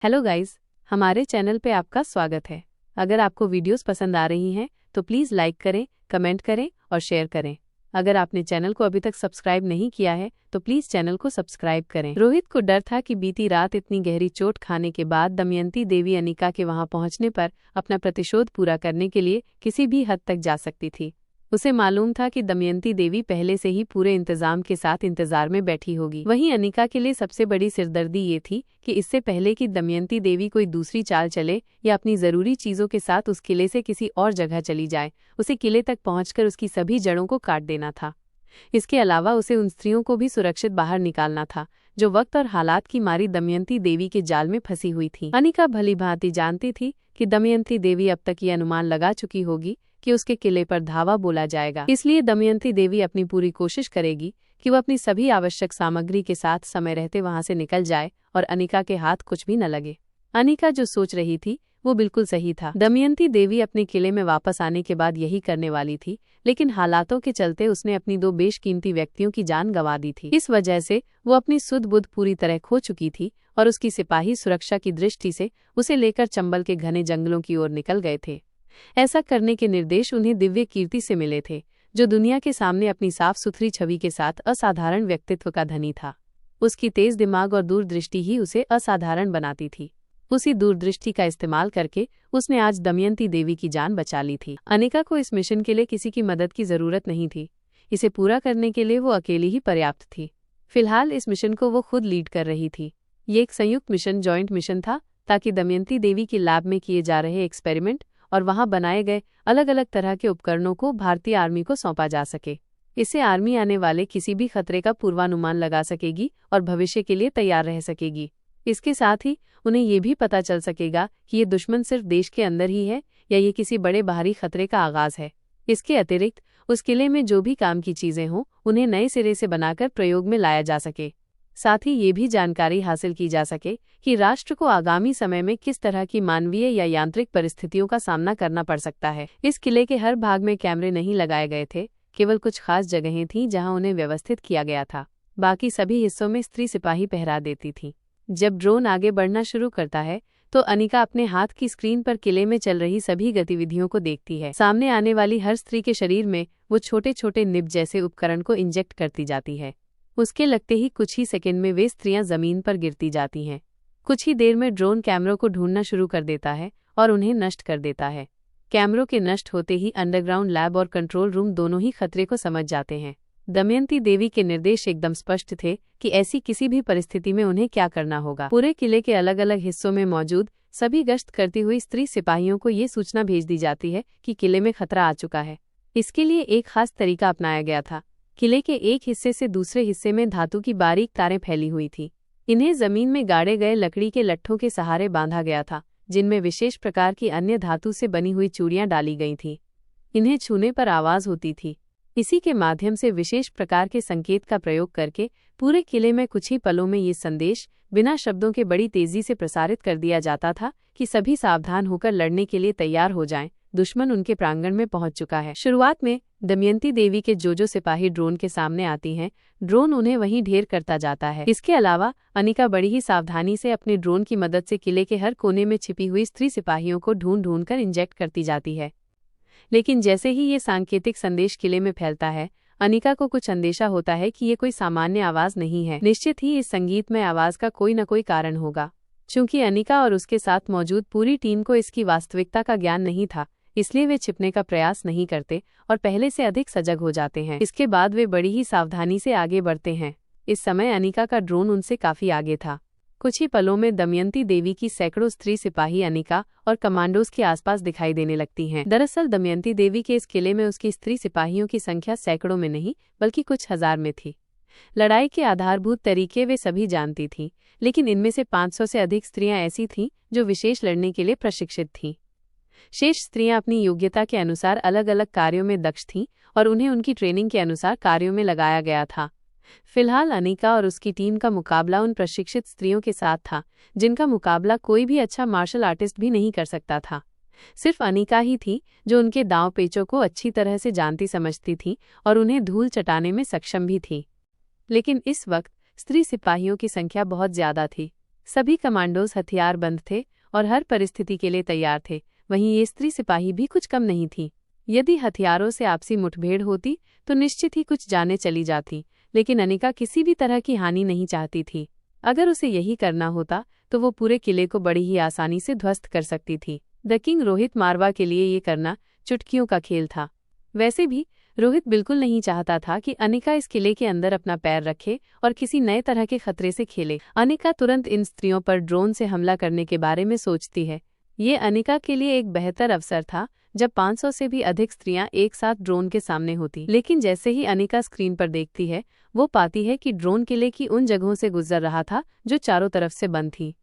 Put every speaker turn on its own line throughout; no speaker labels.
Hello guys, हमारे channel पे आपका स्वागत है। अगर आपको वीडियोस पसंद आ रही हैं तो प्लीज़ लाइक करें, कमेंट करें और शेयर करें। अगर आपने चैनल को अभी तक सब्सक्राइब नहीं किया है तो प्लीज़ चैनल को सब्सक्राइब करें। रोहित को डर था कि बीती रात इतनी गहरी चोट खाने के बाद दमयंती देवी अनिका के वहां पहुंचने पर अपना प्रतिशोध पूरा करने के लिए किसी भी हद तक जा सकती थी। उसे मालूम था कि दमयंती देवी पहले से ही पूरे इंतजाम के साथ इंतजार में बैठी होगी। वहीं अनिका के लिए सबसे बड़ी सिरदर्दी ये थी कि इससे पहले कि दमयंती देवी कोई दूसरी चाल चले या अपनी जरूरी चीजों के साथ उस किले से किसी और जगह चली जाए, उसे किले तक पहुंचकर उसकी सभी जड़ों को काट देना था। इसके अलावा उसे उन स्त्रियों को भी सुरक्षित बाहर निकालना था जो वक्त और हालात की मारी दमयंती देवी के जाल में फंसी हुई थी। अनिका भलीभांति जानती थी कि दमयंती देवी अब तक ये अनुमान लगा चुकी होगी कि उसके किले पर धावा बोला जाएगा। इसलिए दमयंती देवी अपनी पूरी कोशिश करेगी कि वो अपनी सभी आवश्यक सामग्री के साथ समय रहते वहां से निकल जाए और अनिका के हाथ कुछ भी न लगे। अनिका जो सोच रही थी वो बिल्कुल सही था। दमयंती देवी अपने किले में वापस आने के बाद यही करने वाली थी, लेकिन हालातों के चलते उसने अपनी दो बेशकीमती व्यक्तियों की जान गंवा दी थी। इस वजह से वो अपनी सुध बुध पूरी तरह खो चुकी थी और उसकी सिपाही सुरक्षा की दृष्टि से उसे लेकर चंबल के घने जंगलों की ओर निकल गए थे। ऐसा करने के निर्देश उन्हें दिव्य कीर्ति से मिले थे, जो दुनिया के सामने अपनी साफ सुथरी छवि के साथ असाधारण व्यक्तित्व का धनी था। उसकी तेज दिमाग और दूरदृष्टि ही उसे असाधारण बनाती थी। उसी दूरदृष्टि का इस्तेमाल करके उसने आज दमयंती देवी की जान बचा ली थी। अनिका को इस मिशन के लिए किसी की मदद की जरूरत नहीं थी। इसे पूरा करने के लिए वो अकेली ही पर्याप्त थी। फिलहाल इस मिशन को वो खुद लीड कर रही थी। ये एक संयुक्त मिशन, जॉइंट मिशन था, ताकि दमयंती देवी के लैब में किए जा रहे एक्सपेरिमेंट और वहां बनाए गए अलग अलग तरह के उपकरणों को भारतीय आर्मी को सौंपा जा सके। इससे आर्मी आने वाले किसी भी खतरे का पूर्वानुमान लगा सकेगी और भविष्य के लिए तैयार रह सकेगी। इसके साथ ही उन्हें ये भी पता चल सकेगा कि ये दुश्मन सिर्फ देश के अंदर ही है या ये किसी बड़े बाहरी खतरे का आगाज है। इसके अतिरिक्त उस किले में जो भी काम की चीजें हों उन्हें नए सिरे से बनाकर प्रयोग में लाया जा सके। साथ ही ये भी जानकारी हासिल की जा सके कि राष्ट्र को आगामी समय में किस तरह की मानवीय या यांत्रिक परिस्थितियों का सामना करना पड़ सकता है। इस किले के हर भाग में कैमरे नहीं लगाए गए थे, केवल कुछ खास जगहें थीं जहां उन्हें व्यवस्थित किया गया था। बाकी सभी हिस्सों में स्त्री सिपाही पहरा देती थीं। जब ड्रोन आगे बढ़ना शुरू करता है तो अनिका अपने हाथ की स्क्रीन पर किले में चल रही सभी गतिविधियों को देखती है। सामने आने वाली हर स्त्री के शरीर में वो छोटे छोटे निब जैसे उपकरण को इंजेक्ट करती जाती है। उसके लगते ही कुछ ही सेकंड में वे स्त्रियां जमीन पर गिरती जाती हैं। कुछ ही देर में ड्रोन कैमरों को ढूंढना शुरू कर देता है और उन्हें नष्ट कर देता है। कैमरों के नष्ट होते ही अंडरग्राउंड लैब और कंट्रोल रूम दोनों ही खतरे को समझ जाते हैं। दमयंती देवी के निर्देश एकदम स्पष्ट थे कि ऐसी किसी भी परिस्थिति में उन्हें क्या करना होगा। पूरे किले के अलग अलग हिस्सों में मौजूद सभी गश्त करती हुई स्त्री सिपाहियों को ये सूचना भेज दी जाती है कि किले में खतरा आ चुका है। इसके लिए एक खास तरीका अपनाया गया था। किले के एक हिस्से से दूसरे हिस्से में धातु की बारीक तारें फैली हुई थी। इन्हें जमीन में गाड़े गए लकड़ी के लट्ठों के सहारे बांधा गया था, जिनमें विशेष प्रकार की अन्य धातु से बनी हुई चूड़ियां डाली गई थीं। इन्हें छूने पर आवाज होती थी। इसी के माध्यम से विशेष प्रकार के संकेत का प्रयोग करके पूरे किले में कुछ ही पलों में ये संदेश बिना शब्दों के बड़ी तेजी से प्रसारित कर दिया जाता था कि सभी सावधान होकर लड़ने के लिए तैयार हो जाएं, दुश्मन उनके प्रांगण में पहुंच चुका है। शुरुआत में दमयंती देवी के जो सिपाही ड्रोन के सामने आती हैं, ड्रोन उन्हें वहीं ढेर करता जाता है। इसके अलावा अनिका बड़ी ही सावधानी से अपने ड्रोन की मदद से किले के हर कोने में छिपी हुई स्त्री सिपाहियों को ढूंढ कर इंजेक्ट करती जाती है। लेकिन जैसे ही ये सांकेतिक संदेश किले में फैलता है, अनिका को कुछ अंदेशा होता है कि ये कोई सामान्य आवाज नहीं है। निश्चित ही इस संगीतमय आवाज का कोई न कोई कारण होगा। चूंकि अनिका और उसके साथ मौजूद पूरी टीम को इसकी वास्तविकता का ज्ञान नहीं था, इसलिए वे छिपने का प्रयास नहीं करते और पहले से अधिक सजग हो जाते हैं। इसके बाद वे बड़ी ही सावधानी से आगे बढ़ते हैं। इस समय अनिका का ड्रोन उनसे काफी आगे था। कुछ ही पलों में दमयंती देवी की सैकड़ों स्त्री सिपाही अनिका और कमांडोज के आसपास दिखाई देने लगती हैं। दरअसल दमयंती देवी के इस किले में उसकी स्त्री सिपाहियों की संख्या सैकड़ों में नहीं बल्कि कुछ हजार में थी। लड़ाई के आधारभूत तरीके वे सभी जानती थीं, लेकिन इनमें से 500 से अधिक स्त्रियां ऐसी थीं जो विशेष लड़ने के लिए प्रशिक्षित थीं। शेष स्त्रियां अपनी योग्यता के अनुसार अलग अलग कार्यों में दक्ष थीं और उन्हें उनकी ट्रेनिंग के अनुसार कार्यों में लगाया गया था। फिलहाल अनिका और उसकी टीम का मुकाबला उन प्रशिक्षित स्त्रियों के साथ था जिनका मुकाबला कोई भी अच्छा मार्शल आर्टिस्ट भी नहीं कर सकता था। सिर्फ अनिका ही थी जो उनके दांव पेचों को अच्छी तरह से जानती समझती थी और उन्हें धूल चटाने में सक्षम भी थी। लेकिन इस वक्त स्त्री सिपाहियों की संख्या बहुत ज्यादा थी। सभी कमांडोज हथियारबंद थे और हर परिस्थिति के लिए तैयार थे। वहीं ये स्त्री सिपाही भी कुछ कम नहीं थी। यदि हथियारों से आपसी मुठभेड़ होती तो निश्चित ही कुछ जानें चली जाती, लेकिन अनिका किसी भी तरह की हानि नहीं चाहती थी। अगर उसे यही करना होता तो वो पूरे किले को बड़ी ही आसानी से ध्वस्त कर सकती थी। द किंग रोहित मारवा के लिए ये करना चुटकियों का खेल था। वैसे भी रोहित बिल्कुल नहीं चाहता था कि अनिका इस किले के अंदर अपना पैर रखे और किसी नए तरह के खतरे से खेले। अनिका तुरंत इन स्त्रियों पर ड्रोन से हमला करने के बारे में सोचती है। ये अनिका के लिए एक बेहतर अवसर था जब 500 से भी अधिक स्त्रियां एक साथ ड्रोन के सामने होती। लेकिन जैसे ही अनिका स्क्रीन पर देखती है, वो पाती है कि ड्रोन किले की उन जगहों से गुजर रहा था जो चारों तरफ से बंद थी।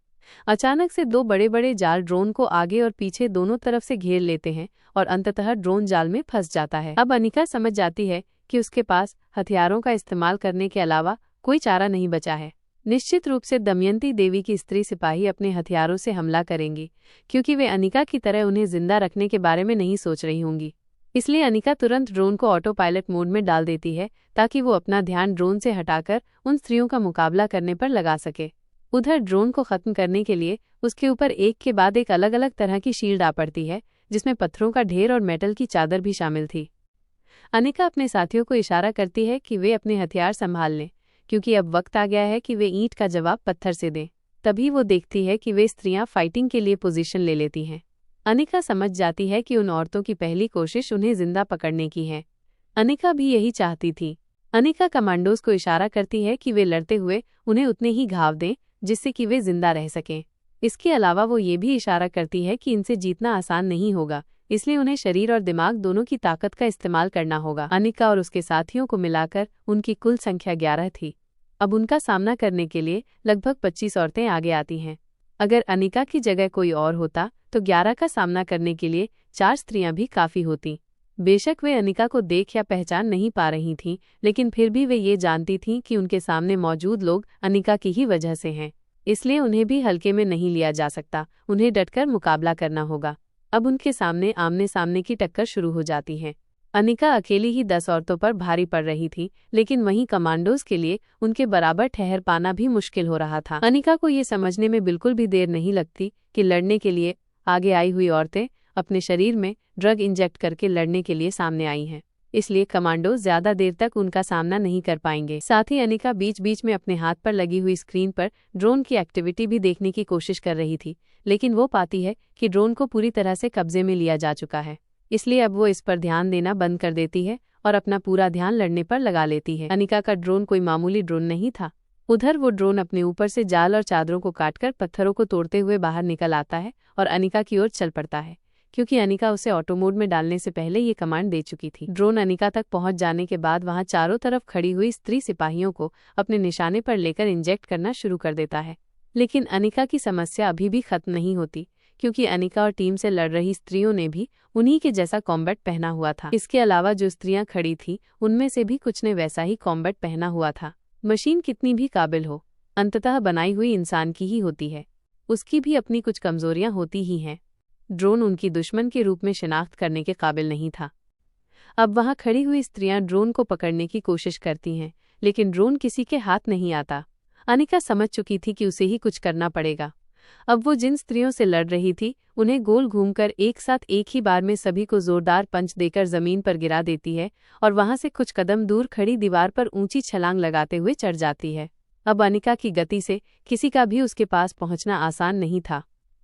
अचानक से 2 बड़े बड़े जाल ड्रोन को आगे और पीछे दोनों तरफ से घेर लेते हैं और अंततः ड्रोन जाल में फंस जाता है। अब अनिका समझ जाती है कि उसके पास हथियारों का इस्तेमाल करने के अलावा कोई चारा नहीं बचा है। निश्चित रूप से दमयंती देवी की स्त्री सिपाही अपने हथियारों से हमला करेंगी, क्योंकि वे अनिका की तरह उन्हें जिंदा रखने के बारे में नहीं सोच रही होंगी। इसलिए अनिका तुरंत ड्रोन को ऑटो पायलट मोड में डाल देती है ताकि वो अपना ध्यान ड्रोन से हटाकर उन स्त्रियों का मुकाबला करने पर लगा सके। उधर ड्रोन को खत्म करने के लिए उसके ऊपर एक के बाद एक अलग अलग तरह की शील्ड आ पड़ती है, जिसमें पत्थरों का ढेर और मेटल की चादर भी शामिल थी। अनिका अपने साथियों को इशारा करती है कि वे अपने हथियार संभाल लें, क्योंकि अब वक्त आ गया है कि वे ईंट का जवाब पत्थर से दें। तभी वो देखती है कि वे स्त्रियां फाइटिंग के लिए पोजीशन ले लेती हैं। अनिका समझ जाती है कि उन औरतों की पहली कोशिश उन्हें जिंदा पकड़ने की है। अनिका भी यही चाहती थी। अनिका कमांडोज को इशारा करती है कि वे लड़ते हुए उन्हें उतने ही घाव दें जिससे कि वे जिंदा रह सकें। इसके अलावा वो ये भी इशारा करती है कि इनसे जीतना आसान नहीं होगा, इसलिए उन्हें शरीर और दिमाग दोनों की ताकत का इस्तेमाल करना होगा। अनिका और उसके साथियों को मिलाकर उनकी कुल संख्या 11 थी। अब उनका सामना करने के लिए लगभग 25 औरतें आगे आती हैं। अगर अनिका की जगह कोई और होता तो 11 का सामना करने के लिए 4 स्त्रियां भी काफी होती। बेशक वे अनिका को देख या पहचान नहीं पा रही थीं, लेकिन फिर भी वे ये जानती थीं कि उनके सामने मौजूद लोग अनिका की ही वजह से हैं। इसलिए उन्हें भी हल्के में नहीं लिया जा सकता, उन्हें डटकर मुकाबला करना होगा। अब उनके सामने आमने सामने की टक्कर शुरू हो जाती है। अनिका अकेली ही 10 औरतों पर भारी पड़ रही थी, लेकिन वहीं कमांडोज के लिए उनके बराबर ठहर पाना भी मुश्किल हो रहा था। अनिका को ये समझने में बिल्कुल भी देर नहीं लगती कि लड़ने के लिए आगे आई हुई औरतें अपने शरीर में ड्रग इंजेक्ट करके लड़ने के लिए सामने आई हैं। इसलिए कमांडोज ज्यादा देर तक उनका सामना नहीं कर पाएंगे। साथ ही अनिका बीच बीच में अपने हाथ पर लगी हुई स्क्रीन पर ड्रोन की एक्टिविटी भी देखने की कोशिश कर रही थी, लेकिन वो पाती है कि ड्रोन को पूरी तरह से कब्जे में लिया जा चुका है। इसलिए अब वो इस पर ध्यान देना बंद कर देती है और अपना पूरा ध्यान लड़ने पर लगा लेती है। अनिका का ड्रोन कोई मामूली ड्रोन नहीं था। उधर वो ड्रोन अपने ऊपर से जाल और चादरों को काटकर पत्थरों को तोड़ते हुए बाहर निकल आता है और अनिका की ओर चल पड़ता है, क्योंकि अनिका उसे ऑटो मोड में डालने से पहले ये कमांड दे चुकी थी। ड्रोन अनिका तक पहुंच जाने के बाद वहां चारों तरफ खड़ी हुई स्त्री सिपाहियों को अपने निशाने पर लेकर इंजेक्ट करना शुरू कर देता है। लेकिन अनिका की समस्या अभी भी खत्म नहीं होती, क्योंकि अनिका और टीम से लड़ रही स्त्रियों ने भी उन्हीं के जैसा कॉम्बैट पहना हुआ था। इसके अलावा जो स्त्रियां खड़ी थी उनमें से भी कुछ ने वैसा ही कॉम्बैट पहना हुआ था। मशीन कितनी भी काबिल हो, अंततः बनाई हुई इंसान की ही होती है। उसकी भी अपनी कुछ कमजोरियां होती ही हैं। ड्रोन उनकी दुश्मन के रूप में शिनाख्त करने के काबिल नहीं था। अब वहां खड़ी हुई स्त्रियां ड्रोन को पकड़ने की कोशिश करती हैं, लेकिन ड्रोन किसी के हाथ नहीं आता। अनिका समझ चुकी थी कि उसे ही कुछ करना पड़ेगा। अब वो जिन स्त्रियों से लड़ रही थी उन्हें गोल घूमकर एक साथ एक ही बार में सभी को जोरदार पंच देकर जमीन पर गिरा देती है और वहां से कुछ कदम दूर खड़ी दीवार पर ऊंची छलांग लगाते हुए चढ़ जाती है। अब अनिका की गति से किसी का भी उसके पास पहुंचना आसान नहीं था।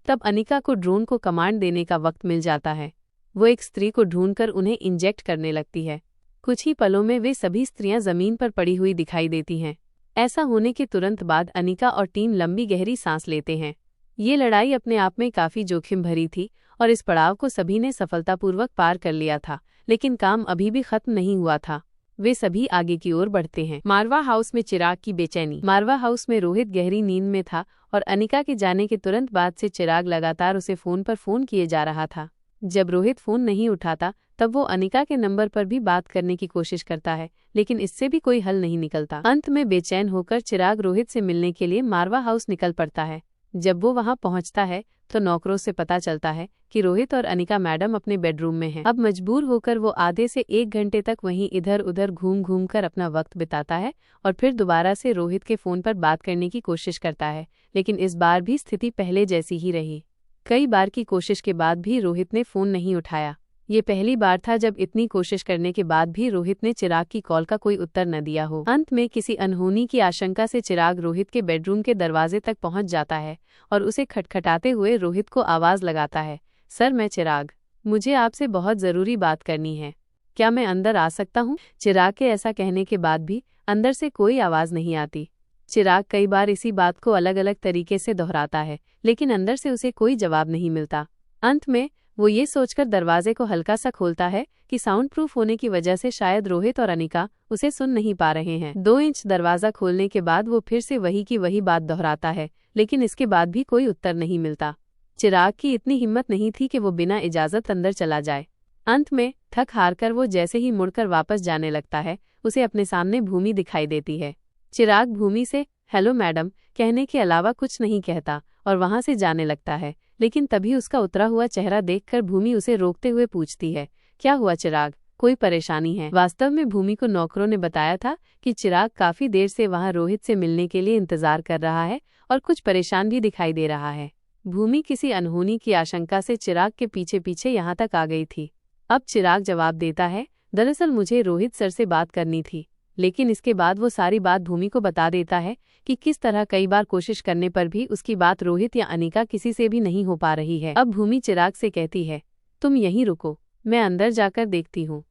तब अनिका को ड्रोन को कमांड देने का वक्त मिल जाता है। वो एक स्त्री को ढूंढकर उन्हें इंजेक्ट करने लगती है। कुछ ही पलों में वे सभी स्त्रियां जमीन पर पड़ी हुई दिखाई देती हैं। ऐसा होने के तुरंत बाद अनिका और टीम लंबी गहरी सांस लेते हैं। ये लड़ाई अपने आप में काफी जोखिम भरी थी और इस पड़ाव को सभी ने सफलतापूर्वक पार कर लिया था, लेकिन काम अभी भी खत्म नहीं हुआ था। वे सभी आगे की ओर बढ़ते हैं। मारवा हाउस में चिराग की बेचैनी। मारवा हाउस में रोहित गहरी नींद में था और अनिका के जाने के तुरंत बाद से चिराग लगातार उसे फोन पर फोन किए जा रहा था। जब रोहित फोन नहीं उठाता तब वो अनिका के नंबर पर भी बात करने की कोशिश करता है, लेकिन इससे भी कोई हल नहीं निकलता। अंत में बेचैन होकर चिराग रोहित से मिलने के लिए मारवा हाउस निकल पड़ता है। जब वो वहां पहुंचता है तो नौकरों से पता चलता है कि रोहित और अनिका मैडम अपने बेडरूम में हैं। अब मजबूर होकर वो आधे से 1 घंटे तक वहीं इधर उधर घूम घूम कर अपना वक्त बिताता है और फिर दोबारा से रोहित के फोन पर बात करने की कोशिश करता है, लेकिन इस बार भी स्थिति पहले जैसी ही रही। कई बार की कोशिश के बाद भी रोहित ने फोन नहीं उठाया। ये पहली बार था जब इतनी कोशिश करने के बाद भी रोहित ने चिराग की कॉल का कोई उत्तर न दिया हो। अंत में किसी अनहोनी की आशंका से चिराग रोहित के बेडरूम के दरवाजे तक पहुंच जाता है और उसे खटखटाते हुए रोहित को आवाज लगाता है, सर मैं चिराग, मुझे आपसे बहुत जरूरी बात करनी है, क्या मैं अंदर आ सकता हूँ? चिराग के ऐसा कहने के बाद भी अंदर से कोई आवाज नहीं आती। चिराग कई बार इसी बात को अलग अलग तरीके से दोहराता है, लेकिन अंदर से उसे कोई जवाब नहीं मिलता। अंत में वो ये सोचकर दरवाजे को हल्का सा खोलता है कि साउंड प्रूफ होने की वजह से शायद रोहित और अनिका उसे सुन नहीं पा रहे हैं। 2 इंच दरवाजा खोलने के बाद वो फिर से वही की वही बात दोहराता है, लेकिन इसके बाद भी कोई उत्तर नहीं मिलता। चिराग की इतनी हिम्मत नहीं थी कि वो बिना इजाजत अंदर चला जाए। अंत में थक हार कर वो जैसे ही मुड़कर वापस जाने लगता है, उसे अपने सामने भूमि दिखाई देती है। चिराग भूमि से हेलो मैडम कहने के अलावा कुछ नहीं कहता और वहां से जाने लगता है, लेकिन तभी उसका उतरा हुआ चेहरा देखकर भूमि उसे रोकते हुए पूछती है, क्या हुआ चिराग, कोई परेशानी है? वास्तव में भूमि को नौकरों ने बताया था कि चिराग काफी देर से वहां रोहित से मिलने के लिए इंतजार कर रहा है और कुछ परेशान भी दिखाई दे रहा है। भूमि किसी अनहोनी की आशंका से चिराग के पीछे पीछे यहाँ तक आ गई थी। अब चिराग जवाब देता है, दरअसल मुझे रोहित सर से बात करनी थी, लेकिन इसके बाद वो सारी बात भूमि को बता देता है कि किस तरह कई बार कोशिश करने पर भी उसकी बात रोहित या अनिका किसी से भी नहीं हो पा रही है। अब भूमि चिराग से कहती है, तुम यहीं रुको, मैं अंदर जाकर देखती हूँ।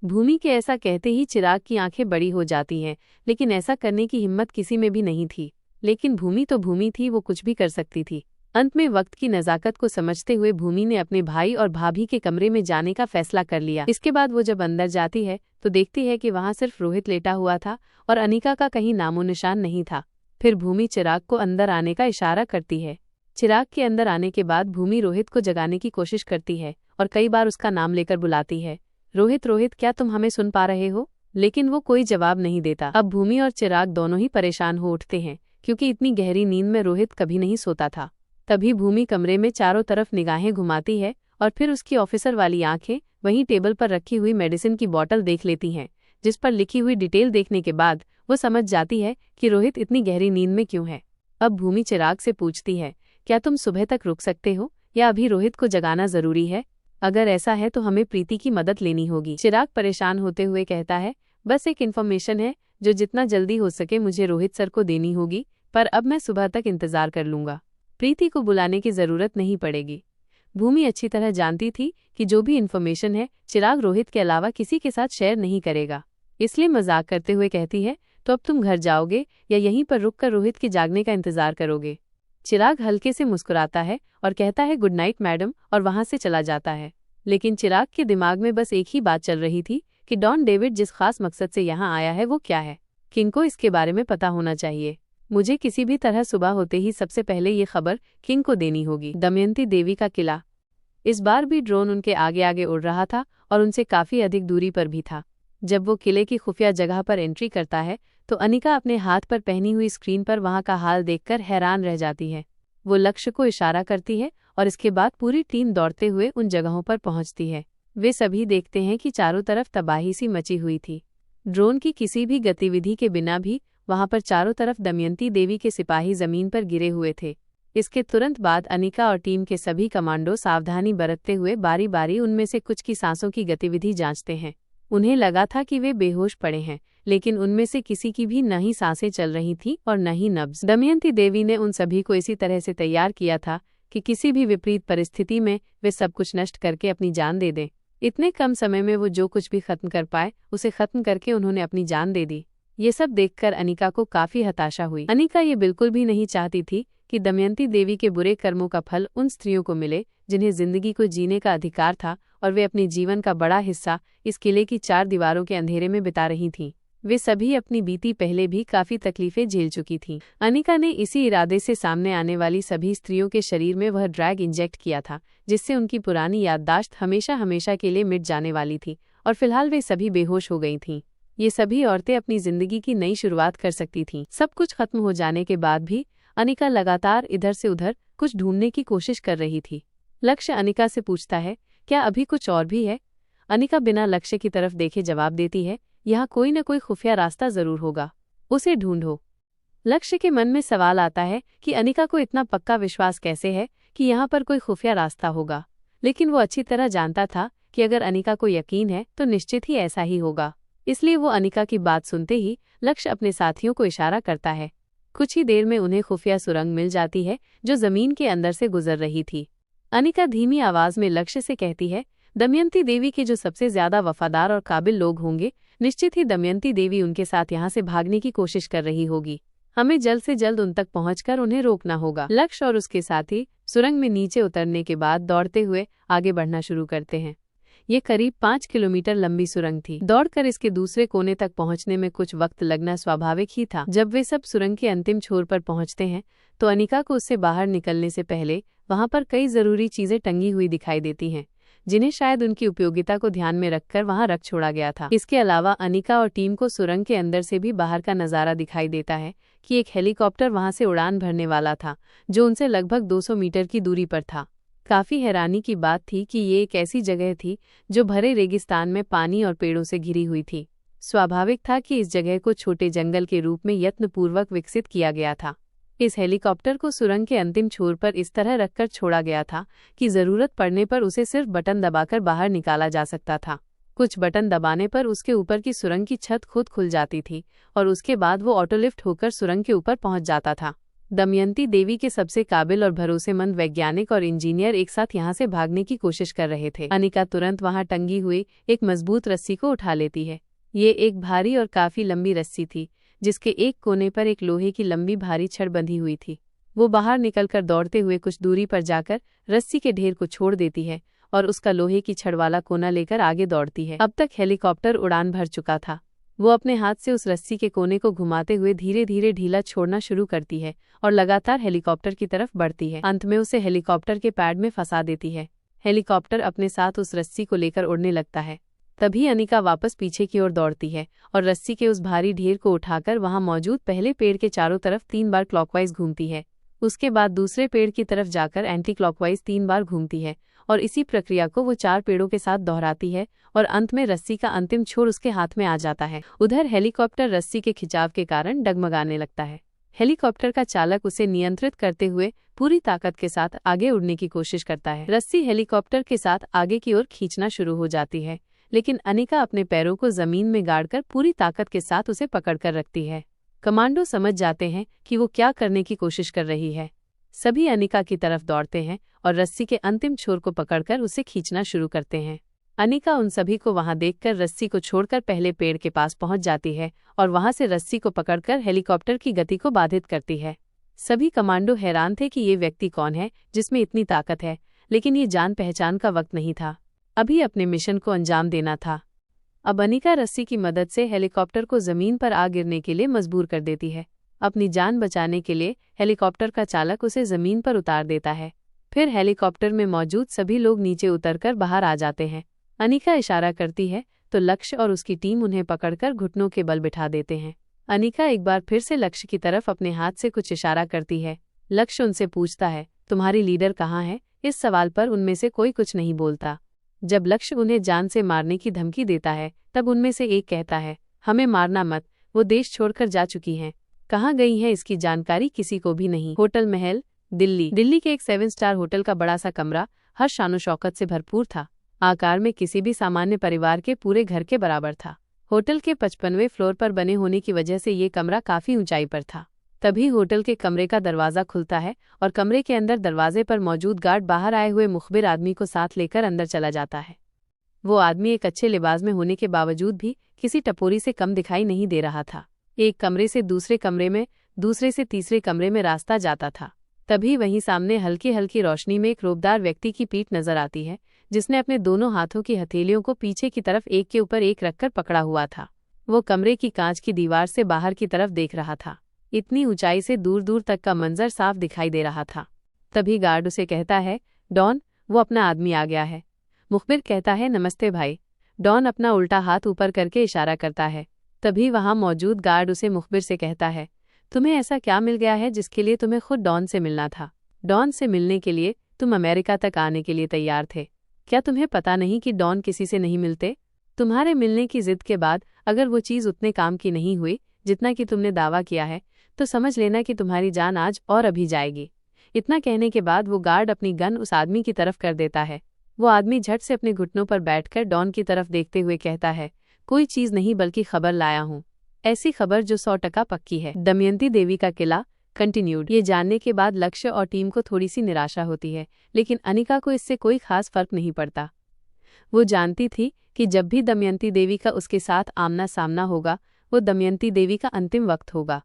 भूमि के ऐसा कहते ही चिराग की आंखें बड़ी हो जाती हैं, लेकिन ऐसा करने की हिम्मत किसी में भी नहीं थी। लेकिन भूमि तो भूमि थी, वो कुछ भी कर सकती थी। अंत में वक्त की नज़ाकत को समझते हुए भूमि ने अपने भाई और भाभी के कमरे में जाने का फैसला कर लिया। इसके बाद वो जब अंदर जाती है तो देखती है कि वहां सिर्फ रोहित लेटा हुआ था और अनिका का कहीं नामो निशान नहीं था। फिर भूमि चिराग को अंदर आने का इशारा करती है। चिराग के अंदर आने के बाद भूमि रोहित को जगाने की कोशिश करती है और कई बार उसका नाम लेकर बुलाती है, रोहित रोहित क्या तुम हमें सुन पा रहे हो? लेकिन वो कोई जवाब नहीं देता। अब भूमि और चिराग दोनों ही परेशान हो उठते हैं, क्योंकि इतनी गहरी नींद में रोहित कभी नहीं सोता था। तभी भूमि कमरे में चारों तरफ निगाहें घुमाती है और फिर उसकी ऑफिसर वाली आंखें वहीं टेबल पर रखी हुई मेडिसिन की बोतल देख लेती हैं, जिस पर लिखी हुई डिटेल देखने के बाद वो समझ जाती है कि रोहित इतनी गहरी नींद में क्यों है। अब भूमि चिराग से पूछती है, क्या तुम सुबह तक रुक सकते हो या अभी रोहित को जगाना जरूरी है? अगर ऐसा है तो हमें प्रीति की मदद लेनी होगी। चिराग परेशान होते हुए कहता है, बस एक इन्फॉर्मेशन है जो जितना जल्दी हो सके मुझे रोहित सर को देनी होगी, पर अब मैं सुबह तक इंतजार कर लूंगा, प्रीति को बुलाने की जरूरत नहीं पड़ेगी। भूमि अच्छी तरह जानती थी कि जो भी इन्फॉर्मेशन है चिराग रोहित के अलावा किसी के साथ शेयर नहीं करेगा, इसलिए मजाक करते हुए कहती है, तो अब तुम घर जाओगे या यहीं पर रुककर रोहित के जागने का इंतजार करोगे? चिराग हल्के से मुस्कुराता है और कहता है, गुड नाइट मैडम, और वहां से चला जाता है। लेकिन चिराग के दिमाग में बस एक ही बात चल रही थी कि डॉन डेविड जिस खास मकसद से यहाँ आया है वो क्या है। किंग को इसके बारे में पता होना चाहिए। मुझे किसी भी तरह सुबह होते ही सबसे पहले ये खबर किंग को देनी होगी। दमयंती देवी का किला। इस बार भी ड्रोन उनके आगे आगे उड़ रहा था और उनसे काफी अधिक दूरी पर भी था। जब वो किले की खुफिया जगह पर एंट्री करता है तो अनिका अपने हाथ पर पहनी हुई स्क्रीन पर वहां का हाल देखकर हैरान रह जाती है। वो लक्ष्य को इशारा करती है और इसके बाद पूरी टीम दौड़ते हुए उन जगहों पर पहुंचती है। वे सभी देखते हैं कि चारों तरफ तबाही सी मची हुई थी। ड्रोन की किसी भी गतिविधि के बिना भी वहां पर चारों तरफ दमयंती देवी के सिपाही जमीन पर गिरे हुए थे। इसके तुरंत बाद अनिका और टीम के सभी कमांडो सावधानी बरतते हुए बारी बारी उनमें से कुछ की सांसों की गतिविधि जांचते हैं। उन्हें लगा था कि वे बेहोश पड़े हैं, लेकिन उनमें से किसी की भी न ही सांसें चल रही थीं और न ही नब्ज। दमयंती देवी ने उन सभी को इसी तरह से तैयार किया था कि किसी भी विपरीत परिस्थिति में वे सब कुछ नष्ट करके अपनी जान दे दें। इतने कम समय में वो जो कुछ भी खत्म कर पाए उसे खत्म करके उन्होंने अपनी जान दे दी। ये सब देखकर अनिका को काफी हताशा हुई। अनिका ये बिल्कुल भी नहीं चाहती थी कि दमयंती देवी के बुरे कर्मों का फल उन स्त्रियों को मिले जिन्हें जिंदगी को जीने का अधिकार था और वे अपने जीवन का बड़ा हिस्सा इस किले की 4 दीवारों के अंधेरे में बिता रही थीं। वे सभी अपनी बीती पहले भी काफी तकलीफें झेल चुकी थीं। अनिका ने इसी इरादे से सामने आने वाली सभी स्त्रियों के शरीर में वह ड्रैग इंजेक्ट किया था जिससे उनकी पुरानी याददाश्त हमेशा हमेशा के लिए मिट जाने वाली थी और फिलहाल वे सभी बेहोश हो गई थीं। ये सभी औरतें अपनी जिंदगी की नई शुरुआत कर सकती थीं। सब कुछ खत्म हो जाने के बाद भी अनिका लगातार इधर से उधर कुछ ढूंढने की कोशिश कर रही थी। लक्ष्य अनिका से पूछता है, क्या अभी कुछ और भी है? अनिका बिना लक्ष्य की तरफ देखे जवाब देती है, यहाँ कोई न कोई खुफिया रास्ता जरूर होगा, उसे ढूंढो। लक्ष्य के मन में सवाल आता है कि अनिका को इतना पक्का विश्वास कैसे है कि यहाँ पर कोई खुफिया रास्ता होगा, लेकिन वो अच्छी तरह जानता था कि अगर अनिका को यकीन है तो निश्चित ही ऐसा ही होगा। इसलिए वो अनिका की बात सुनते ही लक्ष्य अपने साथियों को इशारा करता है। कुछ ही देर में उन्हें खुफिया सुरंग मिल जाती है जो जमीन के अंदर से गुजर रही थी। अनिका धीमी आवाज में लक्ष्य से कहती है, दमयंती देवी के जो सबसे ज्यादा वफादार और काबिल लोग होंगे, निश्चित ही दमयंती देवी उनके साथ यहाँ से भागने की कोशिश कर रही होगी। हमें जल्द से जल्द उन तक पहुंचकर उन्हें रोकना होगा। लक्ष्य और उसके साथी सुरंग में नीचे उतरने के बाद दौड़ते हुए आगे बढ़ना शुरू करते हैं। ये करीब 5 किलोमीटर लंबी सुरंग थी। दौड़कर इसके दूसरे कोने तक पहुंचने में कुछ वक्त लगना स्वाभाविक ही था। जब वे सब सुरंग के अंतिम छोर पर पहुंचते हैं तो अनिका को उससे बाहर निकलने से पहले वहां पर कई जरूरी चीजें टंगी हुई दिखाई देती हैं, जिन्हें शायद उनकी उपयोगिता को ध्यान में रखकर वहां रख छोड़ा गया था। इसके अलावा अनिका और टीम को सुरंग के अंदर से भी बाहर का नजारा दिखाई देता है कि एक हेलीकॉप्टर वहां से उड़ान भरने वाला था, जो उनसे लगभग 200 मीटर की दूरी पर था। काफी हैरानी की बात थी कि ये एक ऐसी जगह थी जो भरे रेगिस्तान में पानी और पेड़ों से घिरी हुई थी। स्वाभाविक था कि इस जगह को छोटे जंगल के रूप में यत्नपूर्वक विकसित किया गया था। इस हेलीकॉप्टर को सुरंग के अंतिम छोर पर इस तरह रखकर छोड़ा गया था कि जरूरत पड़ने पर उसे सिर्फ बटन दबाकर बाहर निकाला जा सकता था। कुछ बटन दबाने पर उसके ऊपर की सुरंग की छत खुद खुल जाती थी और उसके बाद वो ऑटोलिफ्ट होकर सुरंग के ऊपर पहुंच जाता था। दमयंती देवी के सबसे काबिल और भरोसेमंद वैज्ञानिक और इंजीनियर एक साथ यहाँ से भागने की कोशिश कर रहे थे। अनिका तुरंत वहां टंगी हुई एक मजबूत रस्सी को उठा लेती है। ये एक भारी और काफी लंबी रस्सी थी, जिसके एक कोने पर एक लोहे की लंबी भारी छड़ बंधी हुई थी। वो बाहर निकलकर दौड़ते हुए कुछ दूरी पर जाकर रस्सी के ढेर को छोड़ देती है और उसका लोहे की छड़ वाला कोना लेकर आगे दौड़ती है। अब तक हेलीकॉप्टर उड़ान भर चुका था। वो अपने हाथ से उस रस्सी के कोने को घुमाते हुए धीरे धीरे ढीला छोड़ना शुरू करती है और लगातार हेलीकॉप्टर की तरफ बढ़ती है। अंत में उसे हेलीकॉप्टर के पैड में फंसा देती है। हेलीकॉप्टर अपने साथ उस रस्सी को लेकर उड़ने लगता है। तभी अनिका वापस पीछे की ओर दौड़ती है और रस्सी के उस भारी ढेर को उठाकर वहां मौजूद पहले पेड़ के चारों तरफ 3 बार क्लॉकवाइज घूमती है। उसके बाद दूसरे पेड़ की तरफ जाकर एंटी क्लॉकवाइज 3 बार घूमती है और इसी प्रक्रिया को वो 4 पेड़ों के साथ दोहराती है और अंत में रस्सी का अंतिम छोर उसके हाथ में आ जाता है। उधर हेलीकॉप्टर रस्सी के खिंचाव के कारण डगमगाने लगता है। हेलीकॉप्टर का चालक उसे नियंत्रित करते हुए पूरी ताकत के साथ आगे उड़ने की कोशिश करता है। रस्सी हेलीकॉप्टर के साथ आगे की ओर खींचना शुरू हो जाती है, लेकिन अनिका अपने पैरों को जमीन में गाड़कर पूरी ताकत के साथ उसे पकड़कर रखती है। कमांडो समझ जाते हैं कि वो क्या करने की कोशिश कर रही है। सभी अनिका की तरफ दौड़ते हैं और रस्सी के अंतिम छोर को पकड़कर उसे खींचना शुरू करते हैं। अनिका उन सभी को वहां देखकर रस्सी को छोड़कर पहले पेड़ के पास पहुंच जाती है और वहां से रस्सी को पकड़कर हेलीकॉप्टर की गति को बाधित करती है। सभी कमांडो हैरान थे कि ये व्यक्ति कौन है जिसमें इतनी ताकत है, लेकिन ये जान पहचान का वक्त नहीं था। अभी अपने मिशन को अंजाम देना था। अब अनिका रस्सी की मदद से हेलीकॉप्टर को जमीन पर आ गिरने के लिए मजबूर कर देती है। अपनी जान बचाने के लिए हेलीकॉप्टर का चालक उसे जमीन पर उतार देता है। फिर हेलीकॉप्टर में मौजूद सभी लोग नीचे उतरकर बाहर आ जाते हैं। अनिका इशारा करती है तो लक्ष्य और उसकी टीम उन्हें पकड़कर घुटनों के बल बिठा देते हैं। अनिका एक बार फिर से लक्ष्य की तरफ अपने हाथ से कुछ इशारा करती है। लक्ष्य उनसे पूछता है, तुम्हारी लीडर कहाँ है? इस सवाल पर उनमें से कोई कुछ नहीं बोलता। जब लक्ष्य उन्हें जान से मारने की धमकी देता है तब उनमें से एक कहता है, हमें मारना मत, वो देश छोड़कर जा चुकी हैं। कहाँ गई हैं इसकी जानकारी किसी को भी नहीं। होटल महल, दिल्ली के एक 7 स्टार होटल का बड़ा सा कमरा हर शानो शौकत से भरपूर था। आकार में किसी भी सामान्य परिवार के पूरे घर के बराबर था। होटल के 55वें फ्लोर पर बने होने की वजह से ये कमरा काफी ऊंचाई पर था। तभी होटल के कमरे का दरवाजा खुलता है और कमरे के अंदर दरवाजे पर मौजूद गार्ड बाहर आए हुए मुखबिर आदमी को साथ लेकर अंदर चला जाता है। वो आदमी एक अच्छे लिबास में होने के बावजूद भी किसी टपोरी से कम दिखाई नहीं दे रहा था। एक कमरे से दूसरे कमरे में, दूसरे से तीसरे कमरे में रास्ता जाता था। तभी वहीं सामने हल्की हल्की रोशनी में एक रोबदार व्यक्ति की पीठ नजर आती है, जिसने अपने दोनों हाथों की हथेलियों को पीछे की तरफ एक के ऊपर एक रखकर पकड़ा हुआ था। वो कमरे की कांच की दीवार से बाहर की तरफ देख रहा था। इतनी ऊंचाई से दूर दूर तक का मंजर साफ दिखाई दे रहा था। तभी गार्ड उसे कहता है, डॉन, वो अपना आदमी आ गया है। मुखबिर कहता है, नमस्ते भाई। डॉन अपना उल्टा हाथ ऊपर करके इशारा करता है। तभी वहां मौजूद गार्ड उसे मुखबिर से कहता है, तुम्हें ऐसा क्या मिल गया है जिसके लिए तुम्हें खुद डॉन से मिलना था? डॉन से मिलने के लिए तुम अमेरिका तक आने के लिए तैयार थे। क्या तुम्हें पता नहीं कि डॉन किसी से नहीं मिलते? तुम्हारे मिलने की जिद के बाद अगर वो चीज़ उतने काम की नहीं हुई जितना कि तुमने दावा किया है, तो समझ लेना कि तुम्हारी जान आज और अभी जाएगी। इतना कहने के बाद वो गार्ड अपनी गन उस आदमी की तरफ कर देता है। वो आदमी झट से अपने घुटनों पर बैठकर डॉन की तरफ देखते हुए कहता है, कोई चीज़ नहीं बल्कि खबर लाया हूँ, ऐसी खबर जो 100% पक्की है। दमयंती देवी का किला कंटिन्यूड। ये जानने के बाद लक्ष्य और टीम को थोड़ी सी निराशा होती है, लेकिन अनिका को इससे कोई खास फर्क नहीं पड़ता। वो जानती थी कि जब भी दमयंती देवी का उसके साथ आमना सामना होगा, वो दमयंती देवी का अंतिम वक्त होगा।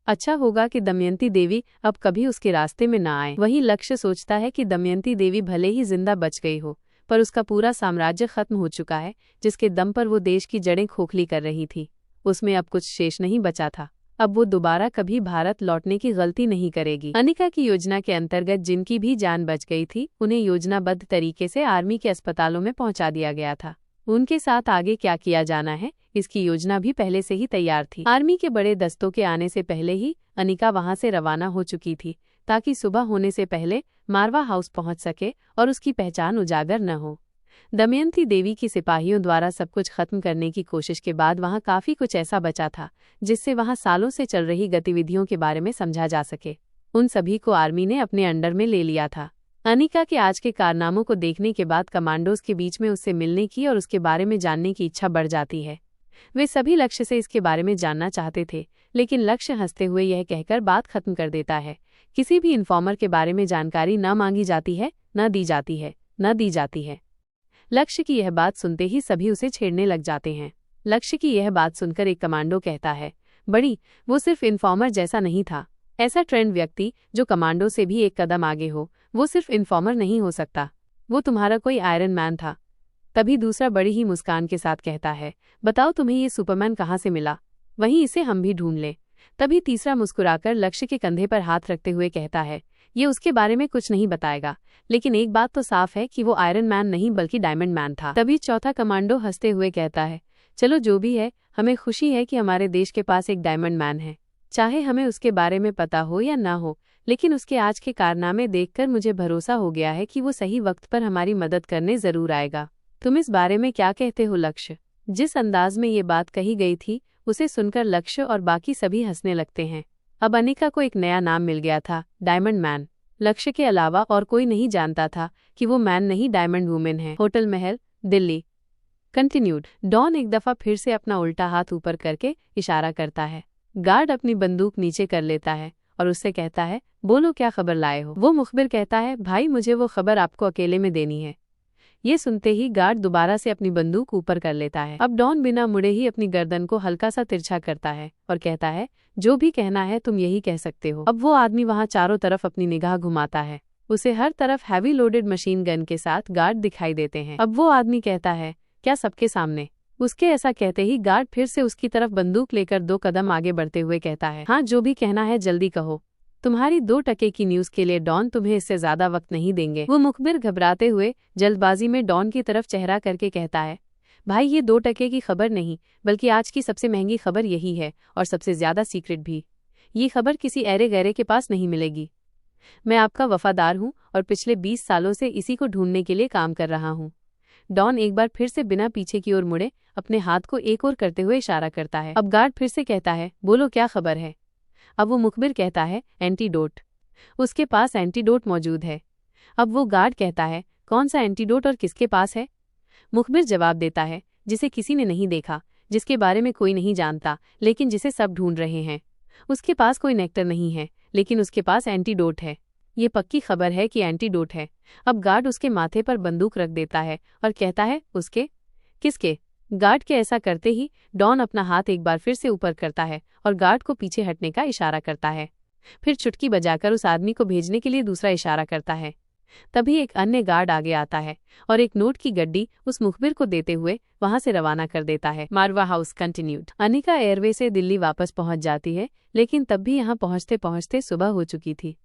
अच्छा होगा कि दमयंती देवी अब कभी उसके रास्ते में ना आए। वहीं लक्ष्य सोचता है कि दमयंती देवी भले ही जिंदा बच गई हो, पर उसका पूरा साम्राज्य खत्म हो चुका है, जिसके दम पर वो देश की जड़ें खोखली कर रही थी। उसमें अब कुछ शेष नहीं बचा था। अब वो दोबारा कभी भारत लौटने की गलती नहीं करेगी। अनिका की योजना के अंतर्गत जिनकी भी जान बच गई थी, उन्हें योजनाबद्ध तरीके से आर्मी के अस्पतालों में पहुंचा दिया गया था। उनके साथ आगे क्या किया जाना है, इसकी योजना भी पहले से ही तैयार थी। आर्मी के बड़े दस्तों के आने से पहले ही अनिका वहां से रवाना हो चुकी थी, ताकि सुबह होने से पहले मारवा हाउस पहुंच सके और उसकी पहचान उजागर न हो। दमयंती देवी की सिपाहियों द्वारा सब कुछ खत्म करने की कोशिश के बाद वहां काफी कुछ ऐसा बचा था जिससे वहां सालों से चल रही गतिविधियों के बारे में समझा जा सके। उन सभी को आर्मी ने अपने अंडर में ले लिया था। अनिका के आज के कारनामों को देखने के बाद कमांडोज के बीच में उससे मिलने की और उसके बारे में जानने की इच्छा बढ़ जाती है। वे सभी लक्ष्य से इसके बारे में जानना चाहते थे, लेकिन लक्ष्य हंसते हुए यह कहकर बात खत्म कर देता है, किसी भी इन्फॉर्मर के बारे में जानकारी न मांगी जाती है, न दी जाती है। लक्ष्य की यह बात सुनते ही सभी उसे छेड़ने लग जाते हैं। लक्ष्य की यह बात सुनकर एक कमांडो कहता है, बड़ी, वो सिर्फ इन्फॉर्मर जैसा नहीं था। ऐसा ट्रेंड व्यक्ति जो कमांडो से भी एक कदम आगे हो, वो सिर्फ इन्फॉर्मर नहीं हो सकता। वो तुम्हारा कोई आयरन मैन था। तभी दूसरा बड़ी ही मुस्कान के साथ कहता है, बताओ तुम्हें ये सुपरमैन कहाँ से मिला? वहीं इसे हम भी ढूंढ लें। तभी तीसरा मुस्कुराकर लक्ष्य के कंधे पर हाथ रखते हुए कहता है, ये उसके बारे में कुछ नहीं बताएगा, लेकिन एक बात तो साफ है कि वो आयरन मैन नहीं बल्कि डायमंड मैन था। तभी चौथा कमांडो हंसते हुए कहता है, चलो जो भी है, हमें खुशी है कि हमारे देश के पास एक डायमंड मैन है। चाहे हमें उसके बारे में पता हो या ना हो, लेकिन उसके आज के कारनामे देखकर मुझे भरोसा हो गया है कि वो सही वक्त पर हमारी मदद करने जरूर आएगा। तुम इस बारे में क्या कहते हो लक्ष्य? जिस अंदाज में ये बात कही गई थी, उसे सुनकर लक्ष्य और बाकी सभी हंसने लगते हैं। अब अनिका को एक नया नाम मिल गया था, डायमंड मैन। लक्ष्य के अलावा और कोई नहीं जानता था कि वो मैन नहीं डायमंड वुमेन है। होटल महल, दिल्ली कंटिन्यूड। डॉन एक दफा फिर से अपना उल्टा हाथ ऊपर करके इशारा करता है। गार्ड अपनी बंदूक नीचे कर लेता है और उससे कहता है, बोलो क्या खबर लाए हो? वो मुखबिर कहता है, भाई मुझे वो खबर आपको अकेले में देनी है। ये सुनते ही गार्ड दोबारा से अपनी बंदूक ऊपर कर लेता है। अब डॉन बिना मुड़े ही अपनी गर्दन को हल्का सा तिरछा करता है और कहता है, जो भी कहना है तुम यही कह सकते हो। अब वो आदमी वहां चारों तरफ अपनी निगाह घुमाता है। उसे हर तरफ हैवी लोडेड मशीन गन के साथ गार्ड दिखाई देते हैं। अब वो आदमी कहता है, क्या सबके सामने? उसके ऐसा कहते ही गार्ड फिर से उसकी तरफ बंदूक लेकर 2 कदम आगे बढ़ते हुए कहता है, हाँ जो भी कहना है जल्दी कहो। तुम्हारी 2 टके की न्यूज के लिए डॉन तुम्हें इससे ज्यादा वक्त नहीं देंगे। वो मुखबिर घबराते हुए जल्दबाजी में डॉन की तरफ चेहरा करके कहता है, भाई ये 2 टके की खबर नहीं, बल्कि आज की सबसे महंगी खबर यही है और सबसे ज्यादा सीक्रेट भी। ये खबर किसी ऐरे गैरे के पास नहीं मिलेगी। मैं आपका वफादार हूँ और पिछले 20 सालों से इसी को ढूंढने के लिए काम कर रहा हूँ। डॉन एक बार फिर से बिना पीछे की ओर मुड़े अपने हाथ को एक ओर करते हुए इशारा करता है। अब गार्ड फिर से कहता है, बोलो क्या खबर है? अब वो मुखबिर कहता है, एंटीडोट। उसके पास एंटीडोट मौजूद है। अब वो गार्ड कहता है, कौन सा एंटीडोट और किसके पास है? मुखबिर जवाब देता है, जिसे किसी ने नहीं देखा, जिसके बारे में कोई नहीं जानता, लेकिन जिसे सब ढूंढ रहे हैं। उसके पास कोई नेक्टर नहीं है, लेकिन उसके पास एंटीडोट है। ये पक्की खबर है कि एंटीडोट है। अब गार्ड उसके माथे पर बंदूक रख देता है और कहता है, उसके? किसके? गार्ड के ऐसा करते ही डॉन अपना हाथ एक बार फिर से ऊपर करता है और गार्ड को पीछे हटने का इशारा करता है। फिर चुटकी बजाकर उस आदमी को भेजने के लिए दूसरा इशारा करता है। तभी एक अन्य गार्ड आगे आता है और एक नोट की गड्डी उस मुखबिर को देते हुए वहां से रवाना कर देता है। मारवा हाउस कंटिन्यूड। अनिका एयरवे से दिल्ली वापस पहुंच जाती है, लेकिन तब भी यहाँ पहुंचते पहुंचते सुबह हो चुकी थी।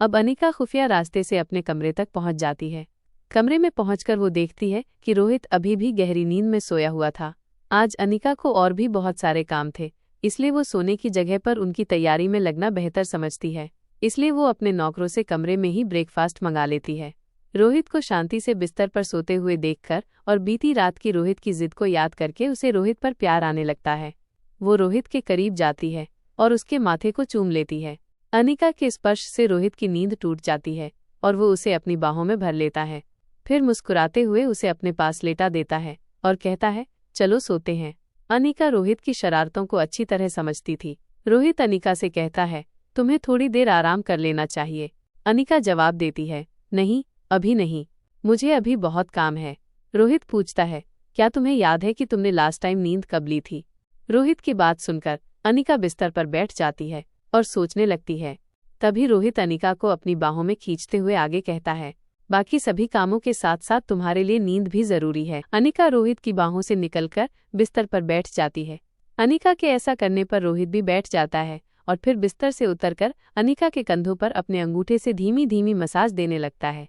अब अनिका खुफिया रास्ते से अपने कमरे तक पहुंच जाती है। कमरे में पहुंचकर वो देखती है कि रोहित अभी भी गहरी नींद में सोया हुआ था। आज अनिका को और भी बहुत सारे काम थे, इसलिए वो सोने की जगह पर उनकी तैयारी में लगना बेहतर समझती है। इसलिए वो अपने नौकरों से कमरे में ही ब्रेकफास्ट मंगा लेती है। रोहित को शांति से बिस्तर पर सोते हुए देखकर और बीती रात की रोहित की जिद को याद करके उसे रोहित पर प्यार आने लगता है। वो रोहित के करीब जाती है और उसके माथे को चूम लेती है। अनिका के स्पर्श से रोहित की नींद टूट जाती है और वो उसे अपनी बाहों में भर लेता है। फिर मुस्कुराते हुए उसे अपने पास लेटा देता है और कहता है, चलो सोते हैं। अनिका रोहित की शरारतों को अच्छी तरह समझती थी। रोहित अनिका से कहता है, तुम्हें थोड़ी देर आराम कर लेना चाहिए। अनिका जवाब देती है, नहीं, अभी नहीं, मुझे अभी बहुत काम है। रोहित पूछता है, क्या तुम्हें याद है कि तुमने लास्ट टाइम नींद कब ली थी? रोहित की बात सुनकर अनिका बिस्तर पर बैठ जाती है और सोचने लगती है। तभी रोहित अनिका को अपनी बाहों में खींचते हुए आगे कहता है, बाकी सभी कामों के साथ साथ तुम्हारे लिए नींद भी जरूरी है। अनिका रोहित की बाहों से निकलकर बिस्तर पर बैठ जाती है। अनिका के ऐसा करने पर रोहित भी बैठ जाता है और फिर बिस्तर से उतरकर अनिका के कंधों पर अपने अंगूठे से धीमी धीमी मसाज देने लगता है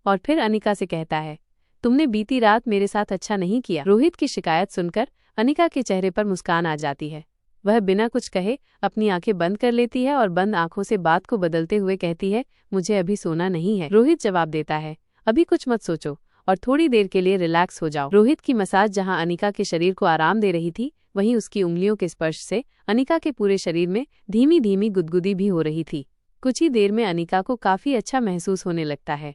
और फिर अनिका से कहता है, तुमने बीती रात मेरे साथ अच्छा नहीं किया। रोहित की शिकायत सुनकर अनिका के चेहरे पर मुस्कान आ जाती है। वह बिना कुछ कहे अपनी आंखें बंद कर लेती है और बंद आंखों से बात को बदलते हुए कहती है, मुझे अभी सोना नहीं है। रोहित जवाब देता है, अभी कुछ मत सोचो और थोड़ी देर के लिए रिलैक्स हो जाओ। रोहित की मसाज जहां अनिका के शरीर को आराम दे रही थी, वहीं उसकी उंगलियों के स्पर्श से अनिका के पूरे शरीर में धीमी धीमी गुदगुदी भी हो रही थी। कुछ ही देर में अनिका को काफी अच्छा महसूस होने लगता है।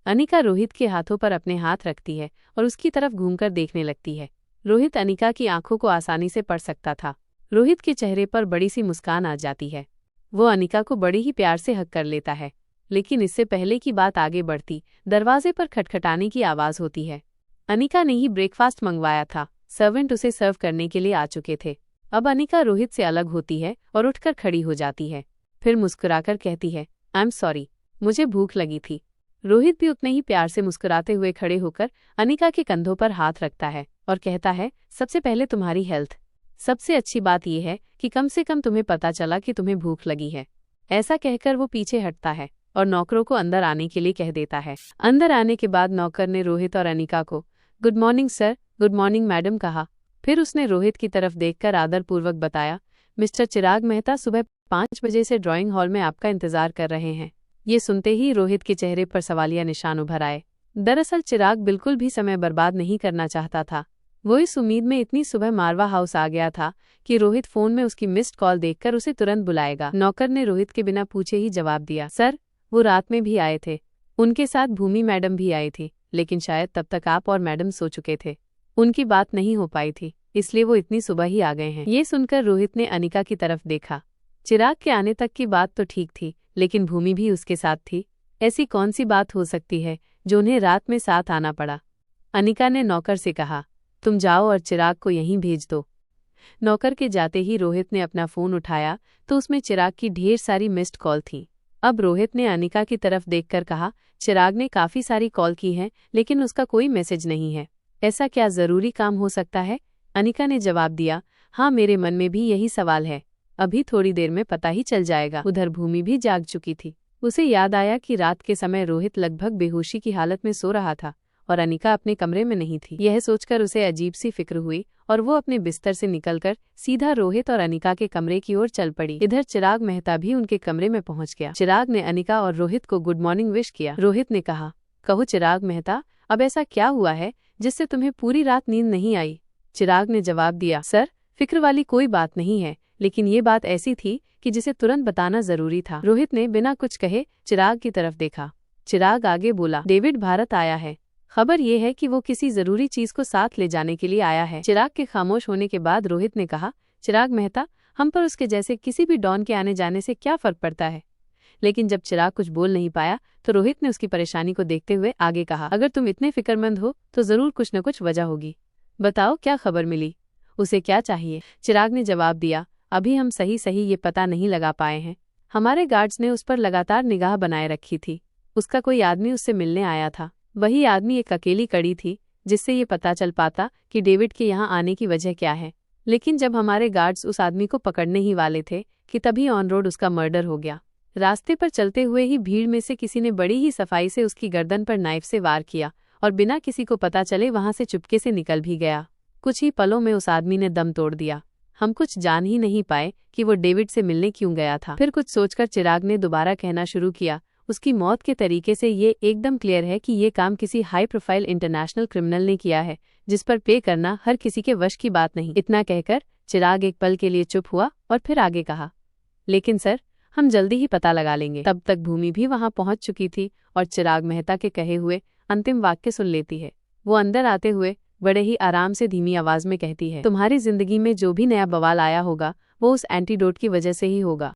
अनिका रोहित के हाथों पर अपने हाथ रखती है और उसकी तरफ घूमकर देखने लगती है। रोहित अनिका की आंखों को आसानी से पढ़ सकता था। रोहित के चेहरे पर बड़ी सी मुस्कान आ जाती है। वो अनिका को बड़ी ही प्यार से हग कर लेता है। लेकिन इससे पहले की बात आगे बढ़ती, दरवाजे पर खटखटाने की आवाज होती है। अनिका ने ही ब्रेकफास्ट मंगवाया था। सर्वेंट उसे सर्व करने के लिए आ चुके थे। अब अनिका रोहित से अलग होती है और उठकर खड़ी हो जाती है। फिर मुस्कुराकर कहती है, आई एम सॉरी, मुझे भूख लगी थी। रोहित भी उतने ही प्यार से मुस्कुराते हुए खड़े होकर अनिका के कंधों पर हाथ रखता है और कहता है, सबसे पहले तुम्हारी हेल्थ। सबसे अच्छी बात यह है कि कम से कम तुम्हें पता चला कि तुम्हें भूख लगी है। ऐसा कहकर वो पीछे हटता है और नौकरों को अंदर आने के लिए कह देता है। अंदर आने के बाद नौकर ने रोहित और अनिका को good morning sir, good morning madam कहा। फिर उसने रोहित की तरफ देखकर आदरपूर्वक बताया, मिस्टर चिराग मेहता सुबह 5 बजे से ड्राइंग हॉल में आपका इंतजार कर रहे हैं। ये सुनते ही रोहित के चेहरे पर सवालिया निशान उभर आए। दरअसल चिराग बिल्कुल भी समय बर्बाद नहीं करना चाहता था। वो इस उम्मीद में इतनी सुबह मारवा हाउस आ गया था कि रोहित फोन में उसकी मिस्ड कॉल देखकर उसे तुरंत बुलाएगा। नौकर ने रोहित के बिना पूछे ही जवाब दिया, सर वो रात में भी आए थे, उनके साथ भूमि मैडम भी आई थी, लेकिन शायद तब तक आप और मैडम सो चुके थे, उनकी बात नहीं हो पाई थी, इसलिए वो इतनी सुबह ही आ गए हैं। ये सुनकर रोहित ने अनिका की तरफ देखा। चिराग के आने तक की बात तो ठीक थी, लेकिन भूमि भी उसके साथ थी। ऐसी कौन सी बात हो सकती है जो उन्हें रात में साथ आना पड़ा। अनिका ने नौकर से कहा, तुम जाओ और चिराग को यहीं भेज दो। नौकर के जाते ही रोहित ने अपना फोन उठाया तो उसमें चिराग की ढेर सारी मिस्ड कॉल थी। अब रोहित ने अनिका की तरफ देखकर कहा, चिराग ने काफी सारी कॉल की हैं, लेकिन उसका कोई मैसेज नहीं है। ऐसा क्या जरूरी काम हो सकता है? अनिका ने जवाब दिया, हाँ मेरे मन में भी यही सवाल है, अभी थोड़ी देर में पता ही चल जाएगा। उधर भूमि भी जाग चुकी थी। उसे याद आया कि रात के समय रोहित लगभग बेहोशी की हालत में सो रहा था और अनिका अपने कमरे में नहीं थी। यह सोचकर उसे अजीब सी फिक्र हुई और वो अपने बिस्तर से निकलकर सीधा रोहित और अनिका के कमरे की ओर चल पड़ी। इधर चिराग मेहता भी उनके कमरे में पहुंच गया। चिराग ने अनिका और रोहित को गुड मॉर्निंग विश किया। रोहित ने कहा, कहो चिराग मेहता, अब ऐसा क्या हुआ है जिससे तुम्हें पूरी रात नींद नहीं आई? चिराग ने जवाब दिया, सर फिक्र वाली कोई बात नहीं है, लेकिन ये बात ऐसी थी कि जिसे तुरंत बताना जरूरी था। रोहित ने बिना कुछ कहे चिराग की तरफ देखा। चिराग आगे बोला, डेविड भारत आया है, खबर ये है कि वो किसी जरूरी चीज को साथ ले जाने के लिए आया है। चिराग के खामोश होने के बाद रोहित ने कहा, चिराग मेहता, हम पर उसके जैसे किसी भी डॉन के आने जाने से क्या फर्क पड़ता है? लेकिन जब चिराग कुछ बोल नहीं पाया तो रोहित ने उसकी परेशानी को देखते हुए आगे कहा, अगर तुम इतने फिक्रमंद हो तो जरूर कुछ न कुछ वजह होगी, बताओ क्या खबर मिली, उसे क्या चाहिए? चिराग ने जवाब दिया, अभी हम सही ये पता नहीं लगा पाए हैं। हमारे गार्ड्स ने उस पर लगातार निगाह बनाए रखी थी। उसका कोई आदमी उससे मिलने आया था। वही आदमी एक अकेली कड़ी थी जिससे ये पता चल पाता कि डेविड के यहाँ आने की वजह क्या है। लेकिन जब हमारे गार्ड्स उस आदमी को पकड़ने ही वाले थे कि तभी ऑन रोड उसका मर्डर हो गया। रास्ते पर चलते हुए ही भीड़ में से किसी ने बड़ी ही सफाई से उसकी गर्दन पर नाइफ से वार किया और बिना किसी को पता चले वहां से चुपके से निकल भी गया। कुछ ही पलों में उस आदमी ने दम तोड़ दिया। हम कुछ जान ही नहीं पाए कि वो डेविड से मिलने क्यों गया था। फिर कुछ सोचकर चिराग ने दोबारा कहना शुरू किया, उसकी मौत के तरीके से ये एकदम क्लियर है कि ये काम किसी हाई प्रोफाइल इंटरनेशनल क्रिमिनल ने किया है, जिस पर पे करना हर किसी के वश की बात नहीं। इतना कहकर चिराग एक पल के लिए चुप हुआ और फिर आगे कहा, लेकिन सर, हम जल्दी ही पता लगा लेंगे। तब तक भूमि भी वहां पहुंच चुकी थी और चिराग मेहता के कहे हुए अंतिम वाक्य सुन लेती है। वो अंदर आते हुए बड़े ही आराम से धीमी आवाज में कहती है, तुम्हारी जिंदगी में जो भी नया बवाल आया होगा वो उस एंटीडोट की वजह से ही होगा।